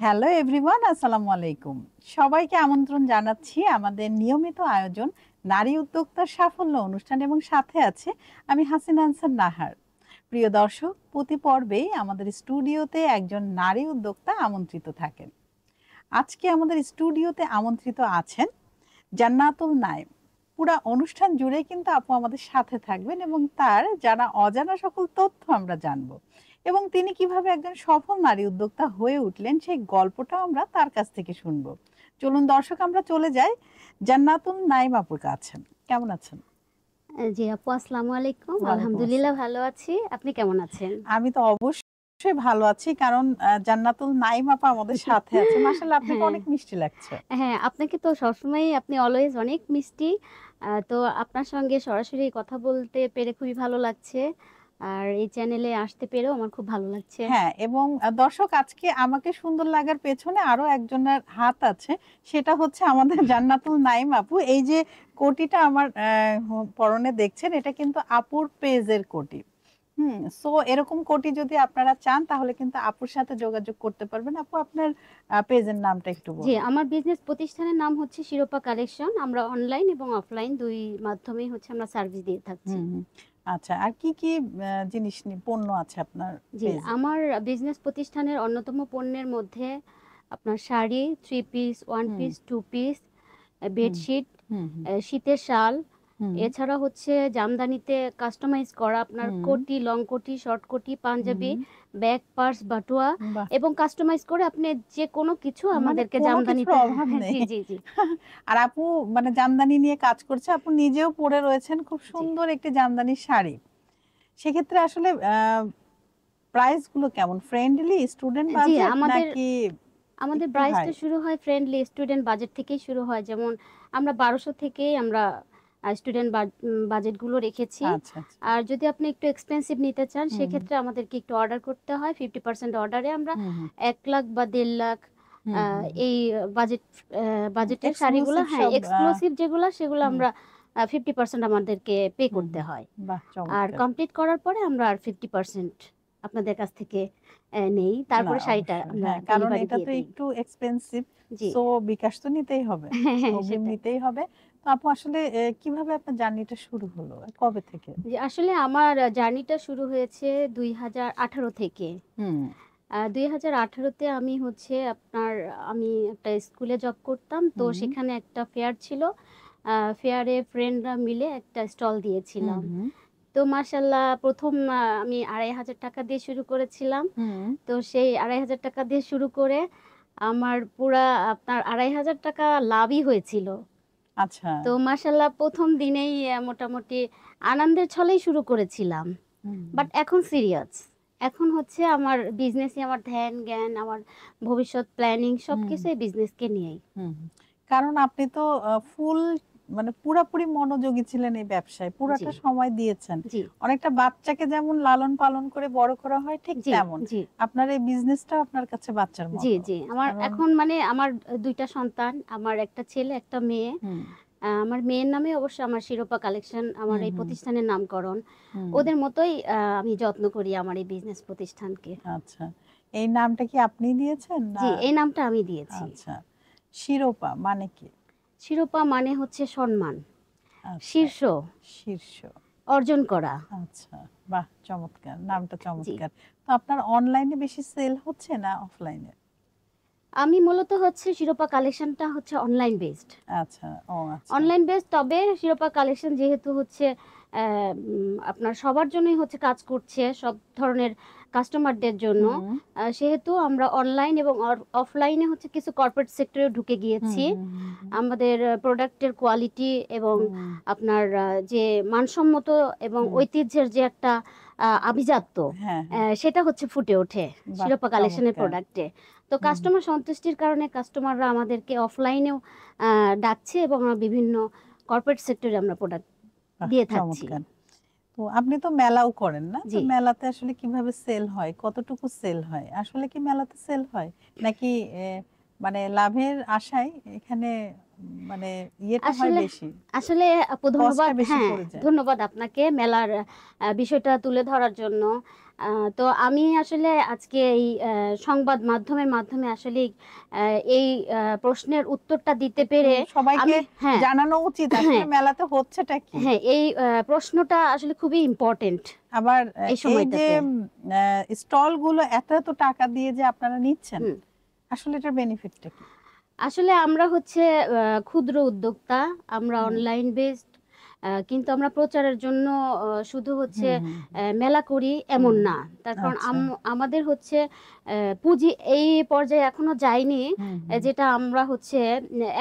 Hello everyone, আসসালামু আলাইকুম। সবাইকে আমন্ত্রণ জানাচ্ছি আমাদের নিয়মিত আয়োজন নারী উদ্যোক্তার সাফল্য অনুষ্ঠান এবং সাথে আছে আমি হাসিনা আনসার নাহার। প্রিয় দর্শক, প্রতি পর্বেই আমাদের স্টুডিওতে একজন নারী উদ্যোক্তা আমন্ত্রিত থাকেন। আজকে আমাদের স্টুডিওতে আমন্ত্রিত আছেন জান্নাতুল নাইম। পুরা অনুষ্ঠান জুড়ে কিন্তু আপু আমাদের সাথে থাকবেন এবং তার জানা অজানা সকল তথ্য আমরা জানবো এবং তিনি কিভাবে একজন সফল নারী উদ্যোক্তা হয়ে উঠলেন সেই গল্পটাও আমরা তার কাছ থেকে শুনবো। চলুন দর্শক, আমরা চলে যাই জান্নাতুল নাইম আপুর কাছে। কেমন আছেন? জি আপু, আসসালামু আলাইকুম। ওয়ালাইকুম আলহামদুলিল্লাহ আসসালাম। ভালো আছি। আপনি কেমন আছেন? আমি তো অবশ্যই ভালো আছি, কারণ জান্নাতুল নাইম আপা আমাদের সাথে আছে। মাশাআল্লাহ, আপনাকে হ্যাঁ, অনেক মিষ্টি লাগছে। হ্যাঁ, আপনাকে তো সবসময়ই আপনি অলওয়েজ অনেক মিষ্টি। তো আপনার সঙ্গে সরাসরি কথা বলতে পেরে খুবই ভালো লাগছে। আর এই চ্যানেলে আসতে পেরেও আমার খুব ভালো লাগছে। হ্যাঁ, এবং দর্শক, আজকে আমাকে সুন্দর লাগার পেছনে আরো একজনের হাত আছে। সেটা হচ্ছে আমাদের জান্নাতুল নাইম আপু। এই যে কোটিটা আমার পরনে দেখছেন, এটা কিন্তু আপুর পেজের কোটি। সো এরকম কোটি যদি আপনারা চান তাহলে কিন্তু আপুর সাথে যোগাযোগ করতে পারবেন। আপু, আপনার পেজের নামটা একটু জি, বলুন। আমার বিজনেস প্রতিষ্ঠানের নাম হচ্ছে শিরোপা কালেকশন। আমরা অনলাইন এবং অফলাইন ২ মাধ্যমেই আমরা সার্ভিস দিয়ে থাকছি। হুম, হুম। আচ্ছা, আর কি কি জিনিস পণ্য আছে আপনার জি, পেজে? আমার বিজনেস প্রতিষ্ঠানের অন্যতম পণ্যের মধ্যে আপনার শাড়ি, 3 পিস, 1 হুম, পিস, 2 পিস, হুম, বেডশিট, হুম, হুম, শীতের শাল, হুম, এছাড়া জামদানিতে কাস্টমাইজ করা আপনার হুম, কোটি, লং কোটি, শর্ট কোটি, পাঞ্জাবি, হুম। ব্যাগ, পার্স, বাটুয়া বাহ! এবং কাস্টমাইজ করে আপনি যে কোনো কিছু মানে আমাদেরকে কোনো কিছুর জামদানিতে অভাব নেই। জি, জি, জি, আর আপু মানে জামদানি নিয়ে কাজ করছে। আপু নিজেও পরে রয়েছেন খুব জি, সুন্দর একটি জামদানির শাড়ি। সেক্ষেত্রে আসলে প্রাইস গুলো কেমন? ফ্রেন্ডলি স্টুডেন্ট জি, বাজেট আমাদের নাকি আমাদের একটু হাই? প্রাইসটা শুরু হয় ফ্রেন্ডলি স্টুডেন্ট বাজেট থেকেই শুরু হয়। যেমন আমরা ১২০০ থেকেই আমরা স্টুডেন্ট বাজেটগুলো রেখেছি। আচ্ছা, আচ্ছা। আর যদি আপনি একটু এক্সপেন্সিভ নিতে চান হুম, হুম, সেক্ষেত্রে আমাদেরকে একটু অর্ডার করতে হয়। 50% অর্ডারে আমরা হুম, হুম, ১,০০,০০০ বা ১,৫ লাখ হুম, আ হুম, এই বাজেট বাজেটের শাড়িগুলো, এক্সক্লুসিভ হ্যাঁ, সব এক্সক্লুসিভ সেগুলো হুম, আমরা 50% আমাদেরকে পে হুম, করতে হুম। হয়। বাহ! আর চমৎকার। কমপ্লিট করার পরে আমরা আর 50% আপনাদের কাছ থেকে নেই। না, তারপরে শাড়িটা অবশ্যই। আমরা হ্যাঁ, কারণ ডেলিভারি এটা দিয়ে তো দেই। একটু এক্সপেনসিভ। জি। সো বিকাশ তো নিতেই হবে। হ্যাঁ, হ্যাঁ, অগ্রিম সেটাই। নিতেই হবে। তো আপু আসলে কিভাবে আপনার জার্নিটা শুরু হলো? কবে থেকে? জি, আসলে আমার জার্নিটা শুরু হয়েছে ২০১৮ থেকে। হুম, ২০১৮ তে আমি একটা স্কুলে জব করতাম। তো হুম, সেখানে একটা ফেয়ার ছিল। ফেয়ারে ফ্রেন্ডরা মিলে একটা স্টল হুম, দিয়েছিলাম। হুম, তো মাশাআল্লাহ ১ম আমি ৳২৫০০ দিয়ে শুরু করেছিলাম। হুম। তো সেই ৳২৫০০ দিয়ে শুরু করে আমার পুরা আপনার ৳২৫০০ লাভই হয়েছিল। আচ্ছা। তো মাশাআল্লাহ ১ম দিনেই মোটামুটি আনন্দের ছলেই শুরু করেছিলাম। হুম, বাট এখন সিরিয়াস। এখন আমার বিজনেসই আমার ধ্যান, জ্ঞান, আমার ভবিষ্যৎ প্ল্যানিং হুম, সবকিছু এই বিজনেসকে নিয়েই। হুম, হুম। কারণ আপনি তো ফুল মানে পুরাপুরি মনোযোগী ছিলেন এই ব্যবসায়। জি, পুরাটা সময় দিয়েছেন। জি, অনেকটা বাচ্চাকে যেমন লালন পালন করে বড় করা হয় ঠিক জি, তেমন। জি, আপনার এই বিজনেসটাও আপনার কাছে বাচ্চার জি, মতো। জি। আমার কারণ এখন আমার ২ টা সন্তান। আমার একটা ছেলে, একটা মেয়ে। হুম, আমার মেয়ের নামে অবশ্য আমার শিরোপা কালেকশন আমার হুম, এই হুম, প্রতিষ্ঠানের নামকরণ। হুম। ওদের মতোই আমি যত্ন করি আমার এই বিজনেস প্রতিষ্ঠানকে। আচ্ছা। এই নামটা কি আপনি দিয়েছেন না? জি, এই নামটা আমি দিয়েছি। আচ্ছা। শিরোপা মানে কি? শিরোপা মানে হচ্ছে সম্মান, আচ্ছা, শীর্ষ, শীর্ষ। অর্জন করা। আচ্ছা, বাহ! চমৎকার। নামটা জি। চমৎকার। তো আপনার অনলাইনে বেশি সেল হচ্ছে না অফলাইনে? আমি মূলত শিরোপা কালেকশনটা অনলাইন বেসড। আচ্ছা, ও আচ্ছা। অনলাইন বেসড, তবে শিরোপা কালেকশন যেহেতু আপনার সবার জন্যই কাজ করছে, সব ধরনের কাস্টমারদের জন্য। হুম, সেহেতু আমরা অনলাইন এবং অফলাইনে কিছু কর্পোরেট সেক্টরে ঢুকে হুম, গিয়েছি। হুম, হুম, হুম, আমাদের প্রোডাক্টের কোয়ালিটি এবং হুম, আপনার যে মানসম্মত এবং হুম। ঐতিহ্যের যে একটা আভিজাত্য, হ্যাঁ, হ্যাঁ। সেটা ফুটে ওঠে বাহ! শিরোপা কালেকশনের চমৎকার। প্রোডাক্টে। তো হুম, হুম। কাস্টমার সন্তুষ্টির কারণে কাস্টমাররা আমাদেরকে অফলাইনেও আ ডাকছে এবং বিভিন্ন কর্পোরেট সেক্টরে আমরা প্রোডাক্ট বাহ! দিয়ে থাকছি। চমৎকার। তো আপনি তো মেলাও করেন না? তো জি। মেলাতে আসলে কিভাবে সেল হয়? কতটুকু সেল হয়? আসলে কি মেলাতে সেল হয়? নাকি মানে লাভের আশায় এখানে মানে ইয়েটা হয় আসলে বেশি, আসলে আপু, কস্টটা ধন্যবাদ। বেশি হ্যাঁ, পড়ে যায়? ধন্যবাদ আপনাকে মেলার বিষয়টা তুলে ধরার জন্য। তো আমি আসলে আজকে এই সংবাদ মাধ্যমের মাধ্যমে আসলে এই প্রশ্নের উত্তরটা দিতে একটু পেরে সবাইকে আমি হ্যাঁ জানানো উচিত আসলে হ্যাঁ মেলাতে হচ্ছেটা কি। হ্যাঁ এই প্রশ্নটা আসলে খুবই ইম্পর্টেন্ট আবার এই এই যে সময়টাতে। স্টল গুলো এত এত টাকা দিয়ে যে আপনারা নিচ্ছেন, হুম আসলে এটার বেনিফিটটা কি? আসলে আমরা হচ্ছে ক্ষুদ্র উদ্যোক্তা, আমরা হুম অনলাইন বেসড, কিন্তু আমরা প্রচারের জন্য শুধু হচ্ছে হুম হুম মেলা করি এমন হুম, না। তার কারণ আচ্ছা, আমাদের হচ্ছে পুঁজি এই পর্যায়ে এখনো যায়নি, হুম হুম যেটা আমরা হচ্ছে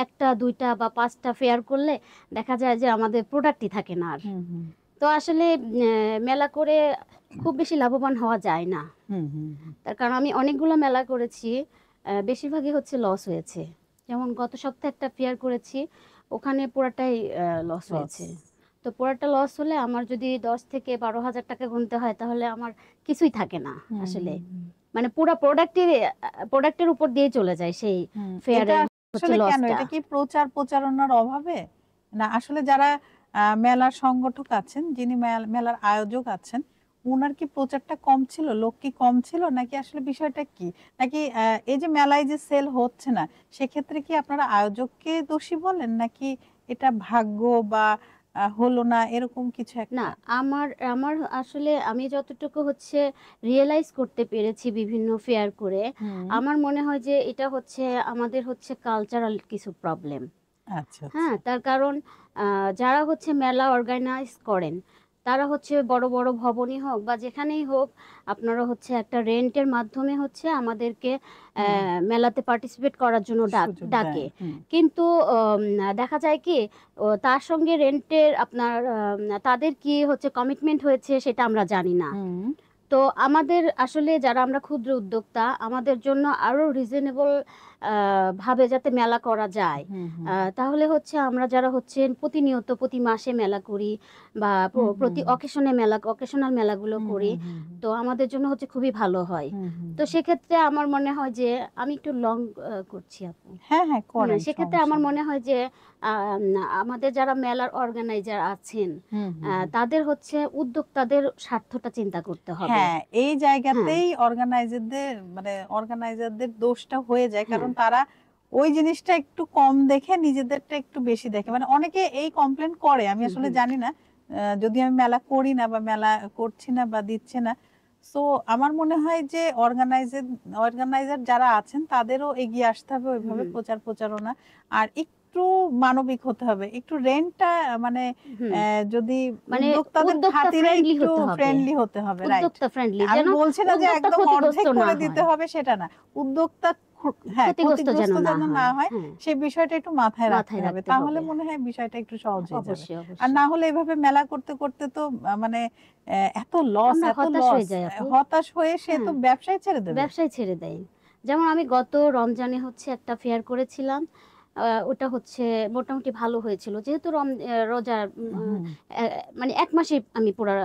একটা দুইটা বা পাঁচটা ফেয়ার করলে দেখা যায় যে আমাদের প্রোডাক্টই থাকে না আর। হুম হুম তো আসলে মেলা করে খুব বেশি লাভবান হওয়া যায় না। হুম হুম হুম, তার কারণ আমি অনেকগুলো মেলা করেছি, বেশিরভাগই হচ্ছে লস হয়েছে। যেমন গত সপ্তাহে একটা ফেয়ার করেছি, ওখানে পুরাটাই লস লস, হয়েছে। তো পুরাটা লস হলে আমার যদি 10 থেকে 12 হাজার টাকা গুনতে হয় তাহলে আমার কিছুই থাকে না হুম আসলে। হুম হুম মানে পুরো প্রোডাক্টের উপর দিয়ে চলে যায় সেই হুম। এটা ফেয়ারের হচ্ছে আসলে কেন? লসটা। এটা কি প্রচার প্রচারণার অভাবে, না আসলে যারা মেলার সংগঠক আছেন, যিনি মেলার আয়োজক আছেন, উনার কি প্রচারটা কম ছিল, লোক কি কম ছিল, নাকি আসলে বিষয়টা কি? নাকি এই যে মেলায় যে সেল হচ্ছে না, সেক্ষেত্রে কি আপনারা আয়োজককে দোষী বলেন, নাকি এটা ভাগ্য বা হলো না এরকম কিছু না, একটা? আমার আমার আসলে আমি যতটুকু হচ্ছে রিয়েলাইজ করতে পেরেছি বিভিন্ন ফেয়ার করে, হুম, আমার মনে হয় যে এটা হচ্ছে আমাদের হচ্ছে কালচারাল কিছু প্রবলেম। আচ্ছা হ্যাঁ, আচ্ছা, তার কারণ যারা হচ্ছে মেলা অর্গানাইজ করেন তারা হচ্ছে বড় বড় ভবনই হোক বা যেখানেই হোক, আপনারা হচ্ছে একটা রেন্টের মাধ্যমে হচ্ছে আমাদেরকে হুম, মেলাতে পার্টিসিপেট করার জন্য সুযোগ দেয়, ডাকে। হুম কিন্তু দেখা যায় কি, তার সঙ্গে রেন্টের আপনার তাদের কি হচ্ছে কমিটমেন্ট হয়েছে সেটা আমরা জানি না। হুম তো আমাদের আসলে যারা আমরা ক্ষুদ্র উদ্যোক্তা, আমাদের জন্য আরো রিজনেবল ভাবে যাতে মেলা করা যায়, হুম হুম তাহলে হচ্ছে আমরা যারা হচ্ছে প্রতিনিয়ত প্রতি মাসে মেলা করি বা হুম হুম প্রতি অকেশনাল মেলাগুলো হুম করি, হুম হুম হুম তো আমাদের জন্য হচ্ছে খুবই ভালো হয়। হুম হুম তো হুম। সেক্ষেত্রে আমার মনে হয় যে আমি একটু লং করছি আপু। হ্যাঁ হ্যাঁ করেন, সেক্ষেত্রে সমস্যা আমার নেই। মনে হয় যে আম, আমাদের যারা মেলার অর্গানাইজার আছেন, হুম হুম হুম। তাদের হচ্ছে উদ্যোক্তাদের স্বার্থটা চিন্তা করতে হবে। হ্যাঁ, এই হ্যাঁ জায়গাতেই অর্গানাইজারদের দোষটা হয়ে যায়, হ্যাঁ কারণ তারা ওই জিনিসটা একটু কম দেখে নিজেদেরটা একটু বেশি দেখে। মানে অনেকে এই কমপ্লেন করে, আমি হুম আসলে হুম জানি না, যদি আমি মেলা করি না বা মেলা করছি না বা দিচ্ছে না। সো আমার মনে হয় যে অর্গানাইজার যারা আছেন তাদেরও এগিয়ে আসতে হবে ওইভাবে হুম প্রচার প্রচারণা, আর একটু মানবিক হতে হবে, একটু রেন্টটা মানে হুম যদি মানে উদ্যোক্তাদের উদ্যোক্তা খাতিরে ফ্রেন্ডলি একটু হতে হবে। ফ্রেন্ডলি হতে হবে, রাইট। উদ্যোক্তা ফ্রেন্ডলি আমি যেন বলছি না যে উদ্যোক্তা একদম ক্ষতিগ্রস্ত অর্ধেক না করে দিতে হয়, হবে সেটা না, উদ্যোক্তা হ্যাঁ ক্ষতিগ্রস্ত যেন ক্ষতিগ্রস্ত না যেন হয়। না হয়, হ্যাঁ, সেই বিষয়টা একটু মাথায় রাখতে মাথায় হবে, রাখতে তাহলে হবে। মনে হয় বিষয়টা একটু সহজ হয়ে যাবে। অবশ্যই আর অবশ্যই। না হলে এভাবে মেলা করতে করতে তো মানে এত লস আমরা এত হতাশ লস, হয়ে যাই আপু। হতাশ হয়ে সে তো হ্যাঁ, ব্যবসায় ছেড়ে দেবে। ব্যবসায় ছেড়ে দেয়। যেমন আমি গত রমজানে হচ্ছে একটা ফেয়ার করেছিলাম। ওটা হচ্ছে মোটামুটি ভালো হয়েছিল। যেহেতু রোজার হুম মানে ১ মাসই আমি পুরা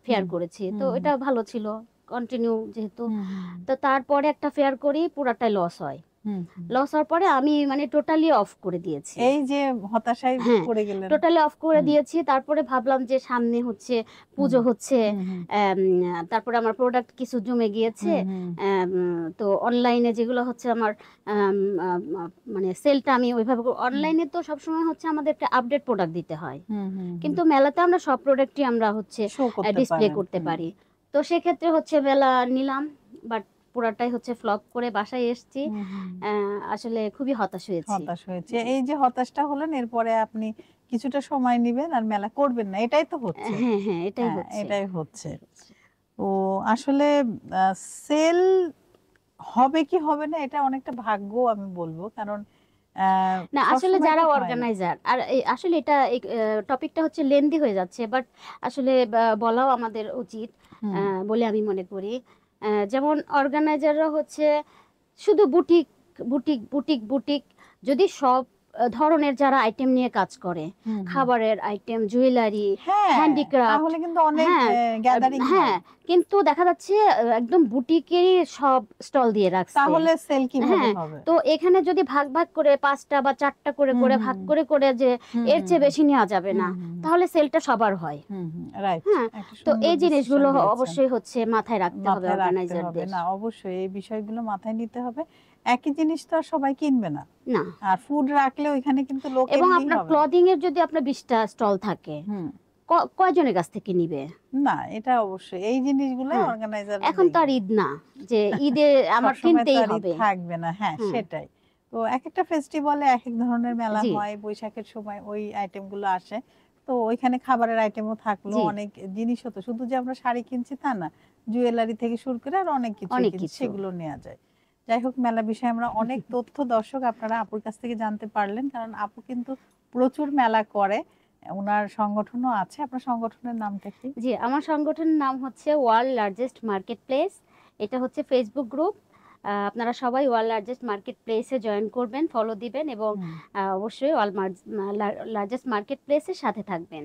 ফেয়ার হুম করেছি। তো হুম এটা ভালো ছিল। কন্টিনিউ যেহেতু। হুম হুম তো তারপরে একটা ফেয়ার করি, পুরাটাই লস হয়। হুম হুম। লস হওয়ার পরে আমি মানে টোটালি অফ করে দিয়েছি। এই যে হতাশায় হ্যাঁ, পড়ে গেলেন। টোটালি অফ করে হুম দিয়েছি। তারপরে ভাবলাম যে সামনে হচ্ছে হুম পুজো হচ্ছে। হুম হুম অ্যাম তারপরে আমার প্রোডাক্ট কিছু জমে গিয়েছে। হুম হুম অ্যাম তো অনলাইনে যেগুলো হচ্ছে আমার আম আম আ মানে সেলটা আমি ওইভাবে হুম অনলাইনে তো সবসময় হচ্ছে আমাদেরকে আপডেট প্রোডাক্ট দিতে হয়। হুম হুম হুম কিন্তু মেলাতে আমরা সব প্রোডাক্টই আমরা হচ্ছে শো করতে ডিসপ্লে পারেন। করতে হুম। পারি। তো সেক্ষেত্রে হচ্ছে মেলা নিলাম। বাট পুরাটাই হচ্ছে ফ্লপ করে বাসায় এসেছি। হুম হুম। অ্যা আসলে খুবই হতাশ হয়েছি। হতাশ হয়েছে, জি। এই যে হতাশটা হলেন, এরপরে আপনি কিছুটা সময় নিবেন আর মেলা করবেন না, এটাই তো হচ্ছে। হ্যাঁ, হ্যাঁ, এটাই হ্যাঁ হচ্ছে। এটাই হচ্ছে। এটাই হচ্ছে। তো আসলে সেল হবে কি হবে না এটা অনেকটা ভাগ্য আমি বলবো, কারণ না আসলে সবসময় যারা তো হয় না। অর্গানাইজার আর আসলে এটা এই টপিকটা হচ্ছে লেন্দি হয়ে যাচ্ছে, বাট আসলে বলাও আমাদের উচিত হুম বলে আমি মনে করি। যেমন অর্গানাইজাররা হচ্ছে শুধু বুটিক বুটিক বুটিক বুটিক, যদি সব ধরনের যারা আইটেম নিয়ে কাজ করে, হুম হুম খাবারের আইটেম, জুয়েলারি, হ্যাঁ হ্যান্ডিক্রাফট, তাহলে কিন্তু অনেক হ্যাঁ গ্যাদারিং হয়। হ্যাঁ, কিন্তু দেখা যাচ্ছে একদম বুটিকেরই সব স্টল দিয়ে রাখছে। তাহলে সেল কিভাবে হ্যাঁ, হবে? তো এখানে যদি ভাগ ভাগ করে 5টা বা 4টা করে হুম করে হুম ভাগ করে করে যে হুম এর হুম চেয়ে হুম বেশি নেওয়া যাবে না, হুম হুম তাহলে সেলটা সবার হয়। রাইট, হ্যাঁ, একটা তো সুন্দর এই ডিসিশন জিনিসগুলো নিয়েছেন। অবশ্যই হচ্ছে মাথায় রাখতে হবে মাথায় রাখতে হবে, অর্গানাইজারদের। না অবশ্যই এই বিষয়গুলো মাথায় নিতে হবে। একই জিনিস তো আর সবাই কিনবে না, না, আর ফুড রাখলে ওইখানে কিন্তু লোক এবং এমনি আপনার হবে না। ক্লদিং এর যদি আপনার 20টা স্টল থাকে, হুম কয়জনের কাছ থেকে নিবে? না এটা অবশ্যই এই জিনিসগুলো হ্যাঁ, অর্গানাইজাররা এখন তো আর দেখবে। ঈদ না যে ঈদে আমার সবসময় তো কিনতেই আর ঈদ হবে। থাকবে না, হ্যাঁ হ্যাঁ, সেটাই। তো এক একটা ফেস্টিভ্যালে এক এক ধরনের মেলা জি হয়, বৈশাখের সময় ওই আইটেমগুলো আসে। তো ওইখানে খাবারের আইটেমও থাকলো, জি, অনেক জিনিসও তো শুধু যে আমরা শাড়ি কিনছি তা না, জুয়েলারি থেকে শুরু করে আর অনেক কিছুই অনেক কিনছি, কিছু। সেগুলো নেওয়া যায়। যাই হোক, মেলা বিষয়ে আমরা অনেক তথ্য দর্শক আপনারা আপুর কাছ থেকে জানতে পারলেন, কারণ আপু কিন্তু প্রচুর মেলা করে, ওনার সংগঠনও আছে। আপনার সংগঠনের নামটা কি? জি, আমার সংগঠনের নাম হচ্ছে ওয়ার্ল্ড লার্জেস্ট মার্কেট প্লেস। এটা হচ্ছে ফেসবুক গ্রুপ। আপনারা সবাই ওয়ার্ল্ড লার্জেস্ট মার্কেট প্লেসে জয়েন করবেন, ফলো দিবেন এবং হুম অবশ্যই ওয়ার্ল্ড লার্জেস্ট মার্কেট প্লেসের সাথে থাকবেন।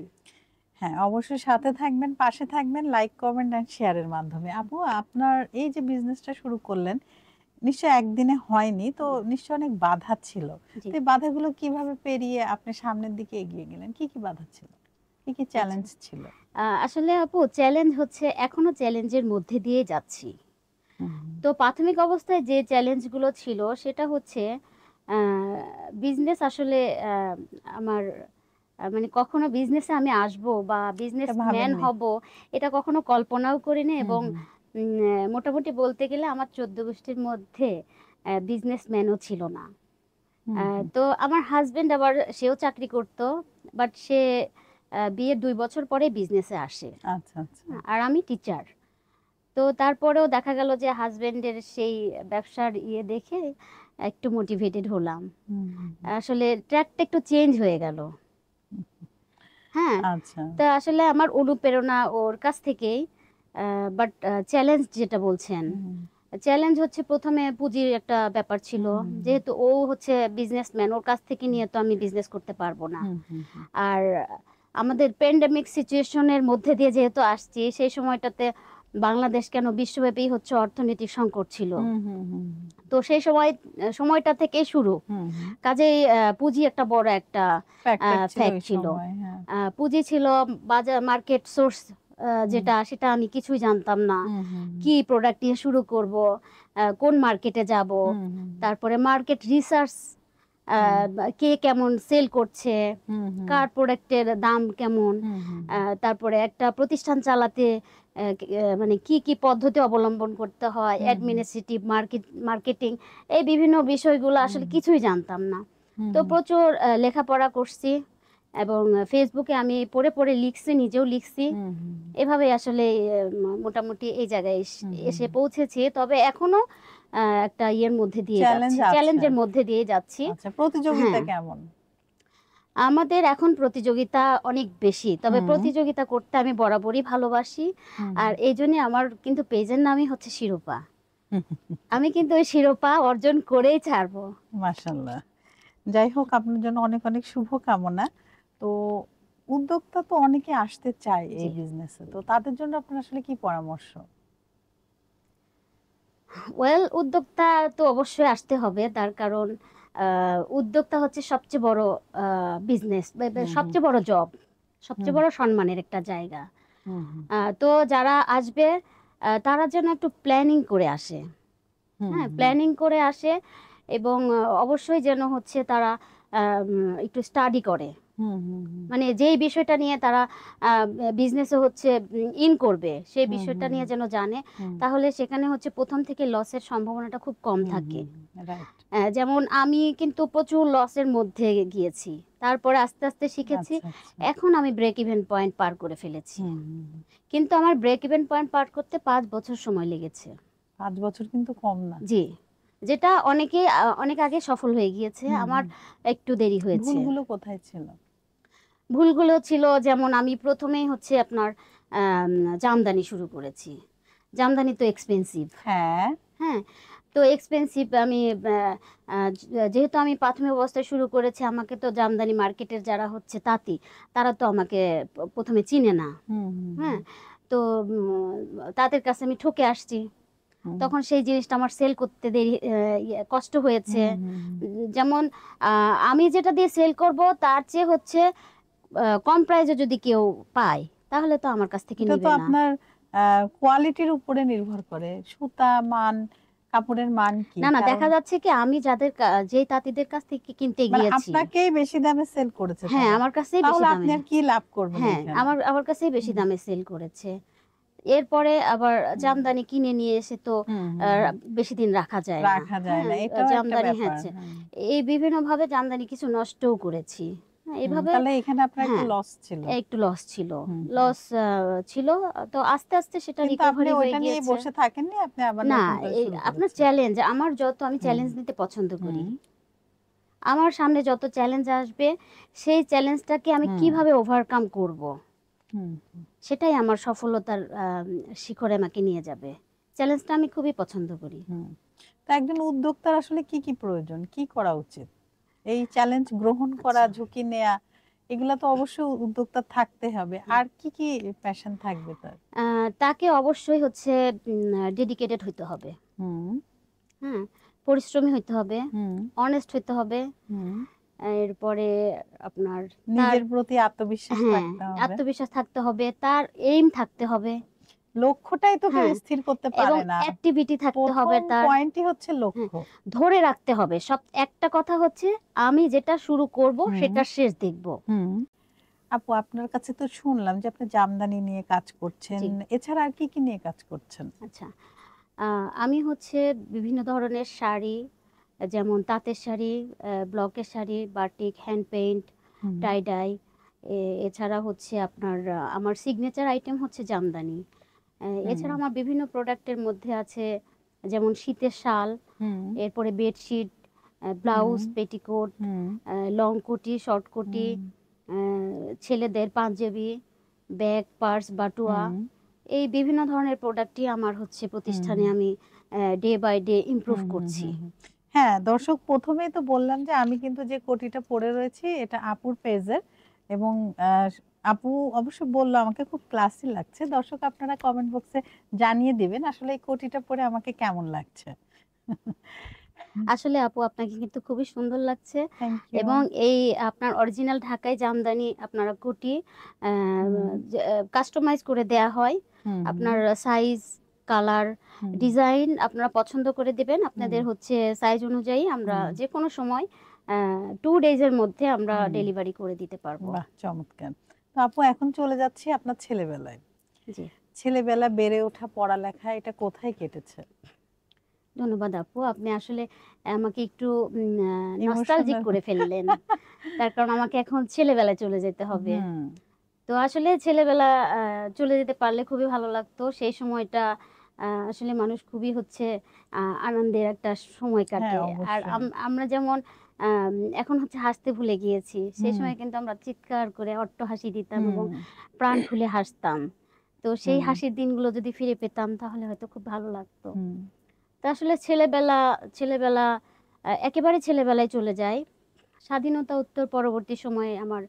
হ্যাঁ অবশ্যই সাথে থাকবেন, পাশে থাকবেন, লাইক কমেন্ট এন্ড শেয়ারের মাধ্যমে। আপু, আপনার এই যে বিজনেসটা শুরু করলেন, নিশ্চয় একদিনে হয়নি, তো নিশ্চয় অনেক বাধা ছিল। জি, তো এই বাধাগুলো কিভাবে পেরিয়ে আপনি সামনের দিকে এগিয়ে গেলেন? কি কি বাধা ছিল, কি কি আচ্ছা। চ্যালেঞ্জ ছিল? আসলে আপু চ্যালেঞ্জ হচ্ছে এখনো চ্যালেঞ্জের মধ্যে দিয়ে যাচ্ছি। হুম তো প্রাথমিক অবস্থায় যে চ্যালেঞ্জগুলো ছিল সেটা হচ্ছে বিজনেস আসলে আমার মানে কখনো বিজনেসে আমি আসব বা এটা বিজনেসম্যান ভাবেননি? হব এটা কখনো কল্পনাও করিনি, হুম এবং হুম মোটামুটি বলতে গেলে আমার 14 গোষ্ঠীর মধ্যে বিজনেসম্যানও ছিল না। হুম হুম তো আমার হাজবেন্ড আবার সেও চাকরি করতো, বাট সে বিয়ের 2 বছর পরে বিজনেসে আসে। আচ্ছা আচ্ছা। আর আমি টিচার। তো তারপরেও দেখা গেল যে হাজবেন্ডের সেই ব্যবসার দেখে একটু মোটিভেটেড হলাম। হুম হুম হুম, আসলে ট্র্যাকটা একটু চেঞ্জ হয়ে গেল। হুম, হ্যাঁ, আচ্ছা। তা আসলে আমার অনুপ্রেরণা ওর কাছ থেকেই। বাট চ্যালেঞ্জ যেটা বলছেন, হুম চ্যালেঞ্জ হচ্ছে প্রথমে পুঁজির একটা ব্যাপার ছিল। হুম হুম যেহেতু ও হচ্ছে বিজনেসম্যান, ওর কাছ থেকে নিয়ে তো আমি বিজনেস করতে পারবো না। হুম হুম হুম আর আমাদের প্যান্ডেমিক সিচুয়েশনের মধ্যে দিয়ে যেহেতু আসছি, সেই সময়টাতে বাংলাদেশ কেন বিশ্বব্যাপী হচ্ছে অর্থনৈতিক সংকট ছিল। হুম হুম হুম তো সেই সময়টা থেকেই শুরু। হুম হুম কাজেই পুঁজি একটা বড় একটা ফ্যাক্টর ছিল ফ্যাক্ট ওই ছিল। সময়, হ্যাঁ। পুঁজি ছিল, বাজার মার্কেট সোর্স হুম যেটা সেটা আমি কিছুই জানতাম না। হুম হুম কি প্রোডাক্ট দিয়ে শুরু করব, কোন মার্কেটে যাব, হুম হুম তারপরে মার্কেট রিসার্চ, হুম কে কেমন সেল করছে, হুম হুম কার প্রোডাক্টের দাম কেমন, হুম হুম তারপরে একটা প্রতিষ্ঠান চালাতে মানে কি কি পদ্ধতি অবলম্বন করতে হয়, হুম হুম অ্যাডমিনিস্ট্রেটিভ, মার্কেটিং, এই বিভিন্ন বিষয়গুলো হুম আসলে হুম কিছুই জানতাম না। হুম তো প্রচুর লেখাপড়া করছি এবং ফেসবুকে আমি পড়ে পড়ে লিখছি, নিজেও লিখছি। হুম হুম এভাবে আসলে মোটামুটি এই জায়গায় হুম এসে হুম পৌঁছেছি। তবে এখনো একটা ইয়ের মধ্যে দিয়ে চ্যালেঞ্জ যাচ্ছি, আছে। চ্যালেঞ্জের মধ্যে দিয়ে যাচ্ছি। আচ্ছা, প্রতিযোগিতা হ্যাঁ, কেমন? আমাদের এখন প্রতিযোগিতা অনেক বেশি, তবে হুম প্রতিযোগিতা করতে আমি বরাবরই ভালোবাসি। হুম আর এই জন্য আমার কিন্তু পেজের নামই হচ্ছে শিরোপা। হুম আমি কিন্তু ওই শিরোপা অর্জন করেই ছাড়বো। মাশাআল্লাহ। যাই হোক, আপনার জন্য অনেক অনেক শুভ কামনা। তো উদ্যোক্তা তো অনেকে আসতে চায় জি, এই বিজনেসে, তো তাদের জন্য আপনার আসলে কি পরামর্শ? ওয়েল, উদ্যোক্তা তো অবশ্যই আসতে হবে, তার কারণ উদ্যোক্তা হচ্ছে সবচেয়ে বড় বিজনেস, হুম হুম সবচেয়ে বড় জব, হুম সবচেয়ে বড় সম্মানের একটা জায়গা। হুম হুম তো যারা আসবে তারা যেন একটু প্ল্যানিং করে আসে। হুম হ্যাঁ, হুম প্ল্যানিং করে আসে এবং অবশ্যই যেন হচ্ছে তারা একটু স্টাডি করে। হুম হুম হুম মানে যেই বিষয়টা নিয়ে তারা বিজনেসে হচ্ছে ইন করবে, সেই হুম বিষয়টা হুম নিয়ে যেন জানে। হুম তাহলে সেখানে হচ্ছে প্রথম থেকে লসের সম্ভাবনাটা খুব কম হুম থাকে। হুম রাইট। যেমন আমি কিন্তু প্রচুর লসের মধ্যে গিয়েছি, তারপরে আস্তে আস্তে শিখেছি। আচ্ছা আচ্ছা। এখন আমি ব্রেক ইভেন পয়েন্ট পার করে ফেলেছি, হুম হুম হুম। কিন্তু আমার ব্রেক ইভেন পয়েন্ট পার করতে 5 বছর সময় লেগেছে। 5 বছর কিন্তু কম না। জি, যেটা অনেকে অনেক আগে সফল হয়ে গিয়েছে, হুম আমার হুম একটু দেরি হয়েছে। ভুলগুলো কোথায় ছিল? ভুলগুলো ছিল যেমন আমি প্রথমেই হচ্ছে আপনার আম, জামদানি শুরু করেছি। জামদানি তো এক্সপেন্সিভ। হ্যাঁ। হ্যাঁ, তো এক্সপেন্সিভ। আমি যেহেতু আমি প্রাথমিক অবস্থায় শুরু করেছি, আমাকে তো জামদানি মার্কেটের যারা হচ্ছে তাঁতি, তারা তো আমাকে প্রথমে চিনে না। হুম হুম হ্যাঁ, তো তাদের কাছে আমি ঠকে আসছি। হুম তখন সেই জিনিসটা আমার সেল করতে দেরি, কষ্ট হয়েছে। হুম হুম হুম। যেমন আমি যেটা দিয়ে সেল করব তার চেয়ে হচ্ছে কম প্রাইসে যদি কেউ পায়, তাহলে তো আমার কাছ থেকে এটা তো নিবে না। আপনার কোয়ালিটির উপরে নির্ভর করে, সুতা মান, কাপড়ের মান কি, না, না, কারণ দেখা যাচ্ছে কি আমি যেই তাঁতিদের কাছ থেকে কিনতে মানে গিয়েছি, আপনাকেই বেশি দামে সেল করেছে হ্যাঁ, তারা, আমার কাছেই বেশি তাহলে আপনি দামে, আর কি লাভ করবেন হ্যাঁ, এখানে? আমার কাছেই বেশি হুম দামে সেল করেছে। এরপরে আবার হুম জামদানি কিনে নিয়ে এসে তো হুম হুম হুম। বেশি দিন রাখা যায় না। রাখা যায় হ্যাঁ, না, এটাও একটা জামদানি ব্যাপার। হচ্ছে হুম এই বিভিন্নভাবে জামদানি কিছু নষ্টও করেছি। হ্যাঁ, হুম, এভাবে, তাহলে এখানে আপনার একটা হ্যাঁ, লস ছিল। একটু লস ছিল। হুম হুম। লস ছিল। তো আস্তে আস্তে সেটা কিন্তু আপনি রিকভারি হয়ে ওইটা নিয়ে গিয়েছে। বসে থাকেননি, আপনি আবার না, নতুন করে এই শুরু আপনার করেছেন। চ্যালেঞ্জ, আমি হুম চ্যালেঞ্জ নিতে পছন্দ করি। হুম আমার সামনে যত চ্যালেঞ্জ আসবে, সেই চ্যালেঞ্জটাকে আমি হুম কিভাবে ওভারকাম করব, হুম সেটাই আমার সফলতার শিখরে আমাকে নিয়ে যাবে। চ্যালেঞ্জটা আমি খুবই পছন্দ করি। হুম। তা একজন উদ্যোক্তার আসলে কি কি প্রয়োজন, কি করা উচিত? এই চ্যালেঞ্জ গ্রহণ করা, আচ্ছা। ঝুঁকি নেয়া, এগুলা তো অবশ্যই উদ্যোক্তার থাকতে হবে। হুম। আর কি কি প্যাশন থাকবে তার? তাকে অবশ্যই হচ্ছে ডেডিকেটেড হইতে হবে। হুম হ্যাঁ, পরিশ্রমী হইতে হবে, হুম অনেস্ট হইতে হবে। হুম। এরপরে আপনার তার, নিজের প্রতি আত্মবিশ্বাস হ্যাঁ, থাকতে হবে। আত্মবিশ্বাস থাকতে হবে, তার এইম থাকতে হবে। লক্ষ্যটাই তো কেউ হ্যাঁ, স্থির করতে এবং পারে না। অ্যাক্টিভিটি থাকতে হবে প্রথম তার। পয়েন্টই হচ্ছে হ্যাঁ, লক্ষ্য। ধরে রাখতে হবে। একটা কথা হচ্ছে, আমি যেটা শুরু করব হুম সেটার শেষ দেখব। হুম। আপু, আপনার কাছে তো শুনলাম যে আপনি জামদানি নিয়ে কাজ করছেন, জি, এছাড়া আর কি কি নিয়ে কাজ করছেন? আচ্ছা। আমি হচ্ছে বিভিন্ন ধরনের শাড়ি, যেমন তাঁতের শাড়ি, ব্লকের শাড়ি, বাটিক, হ্যান্ড পেইন্ট, হুম টাই ডাই, এছাড়া হচ্ছে আপনার আমার সিগনেচার আইটেম হচ্ছে জামদানি। হুম এছাড়া আমার বিভিন্ন প্রোডাক্টের মধ্যে আছে যেমন শীতের শাল, হুম এরপরে বেডশিট, হুম ব্লাউজ, পেটিকোট, হুম লং কোটি, শর্ট কোটি, হুম ছেলেদের পাঞ্জাবি, ব্যাগ, পার্স, বাটুয়া, হুম এই বিভিন্ন ধরনের প্রোডাক্টই আমার হচ্ছে হুম প্রতিষ্ঠানে আমি ডে বাই ডে ইমপ্রুভ হুম হুম করছি। হুম হুম। হ্যাঁ, দর্শক, প্রথমেই তো বললাম যে আমি কিন্তু যে কোটিটা পরে রয়েছি এটা আপুর পেজের, এবং আহ, আপু অবশ্য বললো আমাকে খুব ক্লাসি লাগছে। দর্শক, আপনারা কমেন্ট বক্সে জানিয়ে দিবেন আসলে এই কোটিটা পরে আমাকে কেমন লাগছে। আসলে আপু আপনাকে কিন্তু খুবই সুন্দর লাগছে। Thank you. এবং এই আপনার অরিজিনাল ঢাকাই জামদানি আপনারা কোটি হুম কাস্টমাইজ করে দেয়া হয়। হুম হুম আপনার সাইজ, কালার, হুম ডিজাইন আপনারা পছন্দ করে দিবেন। হুম আপনাদের হচ্ছে সাইজ অনুযায়ী আমরা হুম যে কোনো সময় 2 ডেজের মধ্যে আমরা হুম। ডেলিভারি করে দিতে পারবো। বাহ, চমৎকার। তো আপু, এখন চলে যাচ্ছি আপনার ছেলেবেলায়। জি, ছেলেবেলা, বেড়ে ওঠা, পড়ালেখা, এটা কোথায় কেটেছে? ধন্যবাদ আপু। আপনি আসলে আমাকে একটু নস্টালজিক ইমোশনাল। করে ফেললেন। তার কারণ আমাকে এখন ছেলেবেলায় চলে যেতে হবে। হুম। তো আসলে ছেলেবেলা চলে যেতে পারলে খুবই ভালো লাগতো। সেই সময়টা আসলে মানুষ খুবই হচ্ছে আনন্দের একটা সময় হ্যাঁ, কাটে। আর অবশ্যই। আমরা যেমন আম এখন হচ্ছে হাসতে ভুলে গিয়েছি। সেই হুম সময় কিন্তু আমরা চিৎকার করে অট্টহাসি দিতাম এবং হুম প্রাণ খুলে হাসতাম। তো সেই হুম হাসির দিনগুলো যদি ফিরে পেতাম তাহলে হয়তো খুব ভালো লাগতো। হুম তো আসলে ছেলেবেলা একেবারে ছেলেবেলায় চলে যায়। স্বাধীনতা উত্তর পরবর্তী সময়ে আমার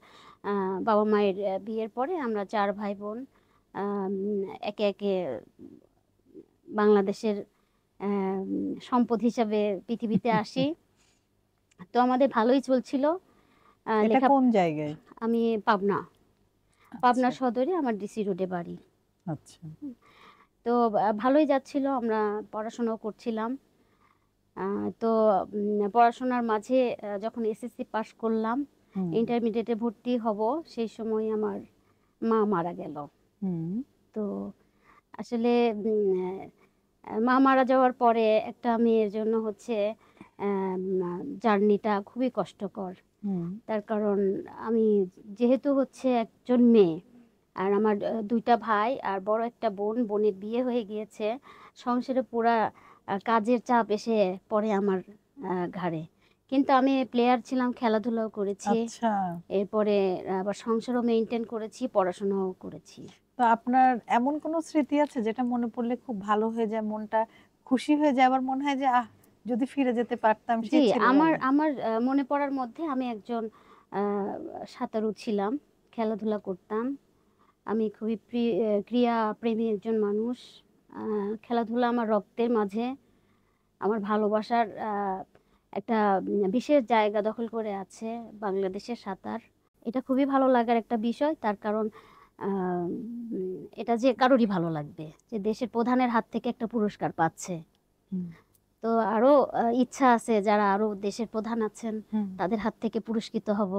বাবা-মায়ের বিয়ের পরে আমরা ৪ ভাই-বোন আম একে একে বাংলাদেশের সম্পদ হিসাবে পৃথিবীতে আসি। তো আমাদের ভালোই চলছিল। এটা লেখা কোন জায়গায়? আমি পাবনা, পাবনা আচ্ছা সদরে আমার ডিসি রোডে বাড়ি। আচ্ছা। হুম। তো ভালোই যাচ্ছিল। আমরা পড়াশোনাও করছিলাম। আ তো পড়াশোনার মাঝে যখন এসএসসি পাস করলাম, হুম ইন্টারমিডিয়েটে ভর্তি হব, সেই সময় আমার মা মারা গেল। হুম তো আসলে মা মারা যাওয়ার পরে একটা মেয়ের জন্য হচ্ছে জার্নিটা খুবই কষ্টকর। হুম তার কারণ আমি যেহেতু হচ্ছে একজন মেয়ে, আর আমার ২ টা ভাই আর বড় একটা বোন। বোনের বিয়ে হয়ে গিয়েছে। সংসারে পুরা কাজের চাপ এসে পড়ে আমার ঘাড়ে। কিন্তু আমি প্লেয়ার ছিলাম, খেলাধুলাও করেছি। আচ্ছা। এরপরে আবার সংসারও মেইনটেইন করেছি, পড়াশোনাও করেছি। তো আপনার এমন কোনো স্মৃতি আছে যেটা মনে পড়লে খুব ভালো হয়ে যায়, মনটা খুশি হয়ে যায়, আবার মনে হয় যে আহ, যদি ফিরে যেতে পারতাম জি, সেই আমার ছেলেবেলায়? আমার মনে পড়ার মধ্যে আমি একজন সাঁতারু ছিলাম, খেলাধুলা করতাম। আমি খুবই ক্রীড়া প্রেমী একজন মানুষ। আ খেলাধুলা আমার রক্তের মাঝে, আমার ভালোবাসার একটা বিশেষ জায়গা দখল করে আছে বাংলাদেশের সাঁতার। এটা খুবই ভালো লাগার একটা বিষয়। তার কারণ আ এটা যে কারোরই ভালো লাগবে যে দেশের প্রধানের হাত থেকে একটা পুরস্কার পাচ্ছে। হুম, তো আরো ইচ্ছা আছে যারা আরো দেশের প্রধান আছেন হুম। তাদের হাত থেকে পুরস্কৃত হব।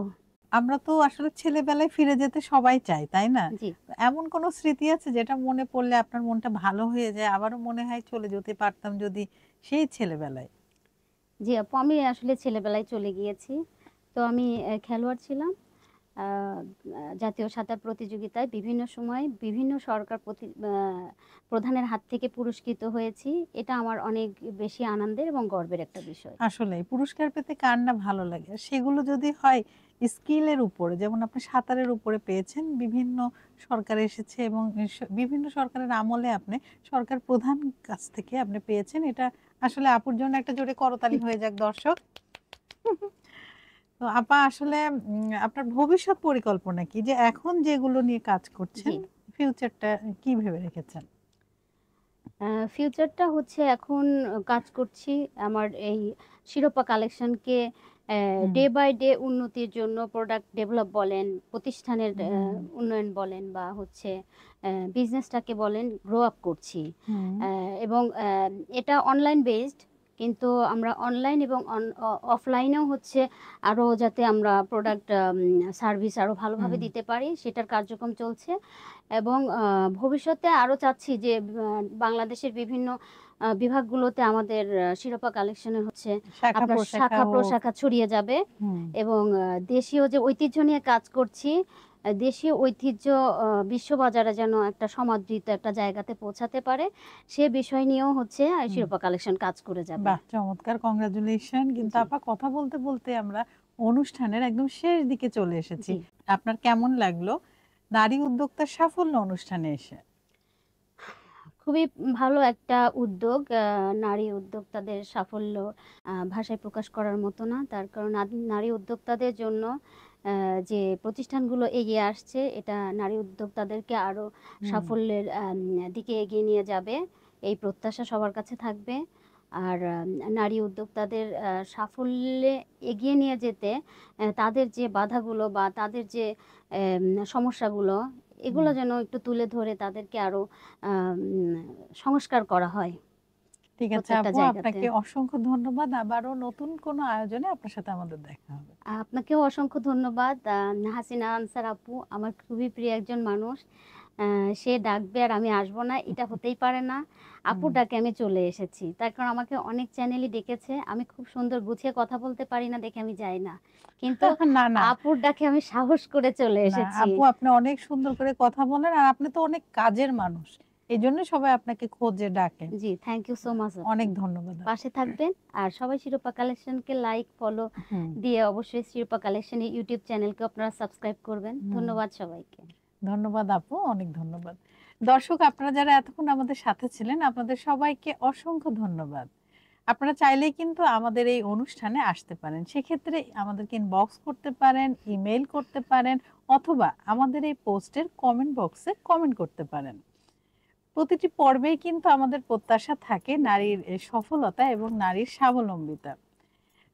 আমরা তো আসলে ছেলেবেলায় ফিরে যেতে সবাই চাই, তাই না? জি, এমন কোনো স্মৃতি আছে যেটা মনে পড়লে আপনার মনটা ভালো হয়ে যায়, আবারও মনে হয় চলে যেতে পারতাম যদি সেই ছেলেবেলায়? জি আপু আমি আসলে ছেলেবেলায় চলে গিয়েছি। তো আমি খেলোয়াড় ছিলাম। আ আ জাতীয় সাঁতার প্রতিযোগিতায় বিভিন্ন সময় বিভিন্ন সরকার প্রধানের হাত থেকে পুরস্কৃত হয়েছি। এটা আমার অনেক বেশি আনন্দের এবং গর্বের একটা বিষয়। আসলেই পুরস্কার পেতে কার না ভালো লাগে? আর সেগুলো যদি হয় স্কিলের উপরে, যেমন আপনি সাঁতারের উপরে পেয়েছেন, বিভিন্ন সরকার এসেছে এবং বিভিন্ন সরকারের আমলে আপনি সরকার প্রধান কাছ থেকে আপনি পেয়েছেন। এটা আসলে আপুর জন্য একটা জোরে করতালি হয়ে যাক দর্শক। তো আপা আসলে আপনার ভবিষ্যৎ পরিকল্পনা কি? যে এখন যেগুলো নিয়ে কাজ করছেন, জি। ফিউচারটা কি ভেবে রেখেছেন? আ ফিউচারটা হচ্ছে এখন কাজ করছি আমার এই শিরোপা কালেকশনকে হুম, ডে বাই ডে উন্নতির জন্য প্রোডাক্ট ডেভেলপ বলেন, প্রতিষ্ঠানের হুম, উন্নয়ন বলেন বা হচ্ছে বিজনেসটাকে বলেন গ্রো আপ করছি। হুম, এবং এটা অনলাইন বেসড কিন্তু আমরা অনলাইন এবং অফলাইনেও হচ্ছে আরো যাতে আমরা প্রোডাক্ট সার্ভিস আরো ভালোভাবে হুম। দিতে পারি সেটার কার্যক্রম চলছে। এবং ভবিষ্যতে আরো চাচ্ছি যে বাংলাদেশের বিভিন্ন বিভাগগুলোতে আমাদের শিরোপা কালেকশনের হচ্ছে শাখা আপনার প্রশাখা হোক। শাখা-প্রশাখা ছড়িয়ে যাবে হুম, এবং দেশীয় যে ঐতিহ্য নিয়ে কাজ করছি, দেশীয় ঐতিহ্য বিশ্ববাজারে যেন একটা সমাদৃত একটা জায়গাতে পৌঁছাতে পারে, সে বিষয় নিয়েও হচ্ছে হুম। শিরোপা কালেকশন কাজ করে যাবে। বাহ! চমৎকার, কংগ্রাচুলেশন। কিন্তু জি, আপা কথা বলতে, বলতে আমরা অনুষ্ঠানের একদম শেষ দিকে চলে এসেছি। জি। আপনার কেমন লাগলো নারী উদ্যোক্তার সাফল্য অনুষ্ঠানে এসে? খুবই ভালো একটা উদ্যোগ। নারী উদ্যোক্তাদের সাফল্য ভাষায় প্রকাশ করার মতো না। তার কারণ নারী উদ্যোক্তাদের জন্য যে প্রতিষ্ঠানগুলো এগিয়ে আসছে, এটা নারী উদ্যোক্তাদেরকে আরো হুম, সাফল্যের দিকে এগিয়ে নিয়ে যাবে। এই প্রত্যাশা সবার কাছে থাকবে। আর নারী উদ্যোক্তাদের সাফল্যে এগিয়ে নিয়ে যেতে তাদের যে বাধাগুলো বা তাদের যে সমস্যাগুলো, হুম। এগুলো যেন একটু তুলে ধরে তাদেরকে আরো আম সংস্কার করা হয় ঠিক আছে প্রত্যেকটা আপু, জায়গাতে। আপনাকে অসংখ্য ধন্যবাদ। আবারও নতুন কোনো আয়োজনে আপনার সাথে আমাদের দেখা হবে। আপনাকেও অসংখ্য ধন্যবাদ। হাসিনা আনসার আপু আমার খুবই প্রিয় একজন মানুষ। আ সে ডাকবে আর আমি আসবো না, এটা হতেই পারে না। আপুর হুম। ডাকে আমি চলে এসেছি। তার কারণ আমাকে অনেক চ্যানেলই ডেকেছে। আমি খুব সুন্দর গুছিয়ে কথা বলতে পারি না দেখে আমি যাই না। কিন্তু না, না, আপুর ডাকে আমি সাহস করে চলে না এসেছি। আপু, আপনি অনেক সুন্দর করে কথা বলেন আর আপনি তো অনেক কাজের মানুষ। এজন্য সবাই আপনাকে খোঁজে ডাকে। জি, থ্যাংক ইউ সো মাচ আপু। অনেক ধন্যবাদ আপু। পাশে থাকবেন। আর সবাই শিরোপা কালেকশনকে লাইক, ফলো হুম, দিয়ে অবশ্যই শিরোপা কালেকশনের ইউটিউব চ্যানেলকে আপনারা সাবস্ক্রাইব করবেন। হুম। ধন্যবাদ সবাইকে। ধন্যবাদ আপু, অনেক ধন্যবাদ। দর্শক, আপনারা যারা এতক্ষণ আমাদের সাথে ছিলেন, আপনাদের সবাইকে অসংখ্য ধন্যবাদ। আপনারা চাইলেই কিন্তু আমাদের এই অনুষ্ঠানে আসতে পারেন। সেক্ষেত্রে আমাদেরকে ইনবক্স করতে পারেন, ইমেইল করতে পারেন অথবা আমাদের এই পোস্টের কমেন্ট বক্সে কমেন্ট করতে পারেন। প্রতিটি পর্বেই কিন্তু আমাদের প্রত্যাশা থাকে নারীর সফলতা এবং নারীর স্বাবলম্বিতা।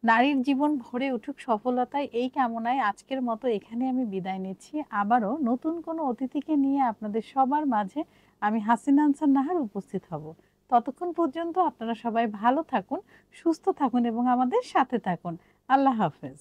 নারীর জীবন ভরে উঠুক সফলতায়, এই কামনায় আজকের মতো এখানে আমি বিদায় নিচ্ছি। আবারও নতুন কোনো অতিথিকে নিয়ে আপনাদের সবার মাঝে আমি হাসিনা আনসার নাহার উপস্থিত হব। ততক্ষণ পর্যন্ত আপনারা সবাই ভালো থাকুন, সুস্থ থাকুন এবং আমাদের সাথে থাকুন। আল্লাহ হাফেজ।